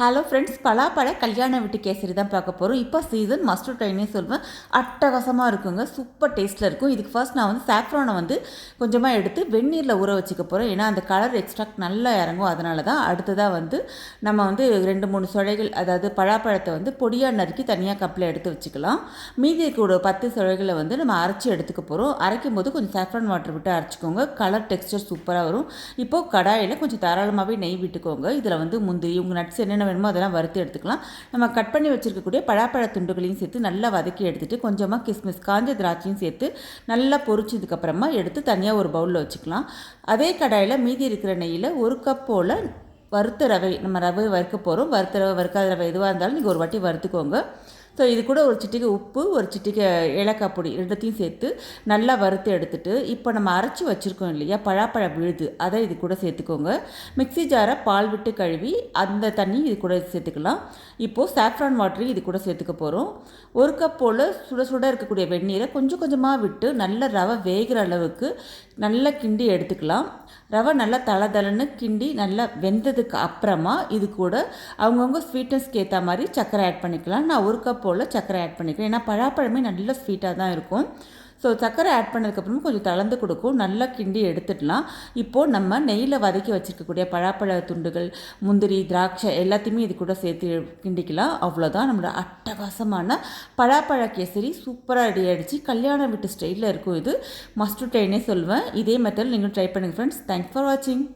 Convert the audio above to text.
Hello friends, பலாப்பழ கல்யாண வீட்டு கேசரி தான் பார்க்க போகிறோம். இப்போ சீசன் மஸ்டர்ட் ட்ரைனே சொல்வேன். அட்டகாசமாக இருக்குங்க, சூப்பர் டேஸ்ட்டில் இருக்கும். இதுக்கு ஃபர்ஸ்ட் நான் வந்து சாஃப்ரானை வந்து கொஞ்சமாக எடுத்து வெந்நீரில் ஊற வச்சுக்க போகிறேன். ஏன்னா அந்த கலர் எக்ஸ்ட்ராக்ட் நல்லா இறங்கும். அதனால தான். அடுத்ததாக வந்து நம்ம வந்து 2-3 சுளைகள், அதாவது பலாப்பழத்தை வந்து பொடியாக நறுக்கி தனியாக கப்பில் எடுத்து வச்சுக்கலாம். மீதி இருக்க 10 சுளைகளை வந்து நம்ம அரைச்சி எடுத்துக்க போகிறோம். அரைக்கும் போது கொஞ்சம் சாஃப்ரான் வாட்டர் விட்டு அரைச்சிக்கோங்க. கலர் டெக்ஸ்டர் சூப்பராக வரும். இப்போது கடாயில் கொஞ்சம் தாராளமாகவே நெய் விட்டுக்கோங்க. இதில் வந்து முந்திரி, உங்கள் நட்ஸ் என்னென்ன வேணுமோ அதெல்லாம் வறுத்து எடுத்துக்கலாம். நம்ம கட் பண்ணி வச்சுருக்கக்கூடிய பலாப்பழ துண்டுகளையும் சேர்த்து நல்லா வதக்கி எடுத்துகிட்டு கொஞ்சமாக கிஸ்மிஸ், காஞ்ச திராட்சையும் சேர்த்து நல்லா பொரிச்சதுக்கப்புறமா எடுத்து தனியாக ஒரு பவுலில் வச்சுக்கலாம். அதே கடாயில் மீதி இருக்கிற நெய்யில் 1 கப் போல் வறுத்த ரவை, நம்ம ரவை வறுக்க போகிறோம். வறுத்த ரவை, வறுக்காத ரவை எதுவாக இருந்தாலும் நீங்கள் ஒரு வாட்டி வறுத்துக்கோங்க. ஸோ இது கூட ஒரு சிட்டிகை உப்பு, ஒரு சிட்டிகை ஏலக்காய் பொடி ரெண்டுத்தையும் சேர்த்து நல்லா வறுத்து எடுத்துகிட்டு இப்போ நம்ம அரைச்சி வச்சுருக்கோம் இல்லையா பலாப்பழ விழுது, அதை இது கூட சேர்த்துக்கோங்க. மிக்ஸி ஜாரை பால் விட்டு கழுவி அந்த தண்ணி இது கூட சேர்த்துக்கலாம். இப்போது சாஃப்ரான் வாட்டரையும் இது கூட சேர்த்துக்க போகிறோம். 1 கப் போல் சுட சுட இருக்கக்கூடிய வெந்நீரை கொஞ்சம் கொஞ்சமாக விட்டு நல்ல ரவை வேகிற அளவுக்கு நல்லா கிண்டி எடுத்துக்கலாம். ரவை நல்லா தளன்னு கிண்டி நல்லா வெந்ததுக்கு அப்புறமா இது கூட அவங்கவுங்க ஸ்வீட்னஸ்க்கு ஏற்ற மாதிரி சர்க்கரை ஆட் பண்ணிக்கலாம். நான் 1 கப் போல் சர்க்கரை ஆட் பண்ணிக்கிறேன். ஏன்னா பழாப்பழமே நல்ல ஸ்வீட்டாக தான் இருக்கும். ஸோ சர்க்கரை ஆட் பண்ணதுக்கப்புறமா கொஞ்சம் தளர்ந்து கொடுக்கும். நல்லா கிண்டி எடுத்துடலாம். இப்போது நம்ம நெய்யில் வதக்கி வச்சுருக்கக்கூடிய பழாப்பழ துண்டுகள், முந்திரி, திராட்சை எல்லாத்தையுமே இது கூட சேர்த்து கிண்டிக்கலாம். அவ்வளோதான், நம்மளோட அட்டகாசமான பழாப்பழ கேசரி சூப்பராக ரெடி ஆகிடுச்சு. கல்யாண வீட்டு ஸ்டைலில் இருக்கும். இது மஸ்ட் ட்ரைனே சொல்வேன். இதே மெத்தட் நீங்களும் ட்ரை பண்ணுங்கள் ஃப்ரெண்ட்ஸ். தேங்க்ஸ் ஃபார் வாட்சிங்.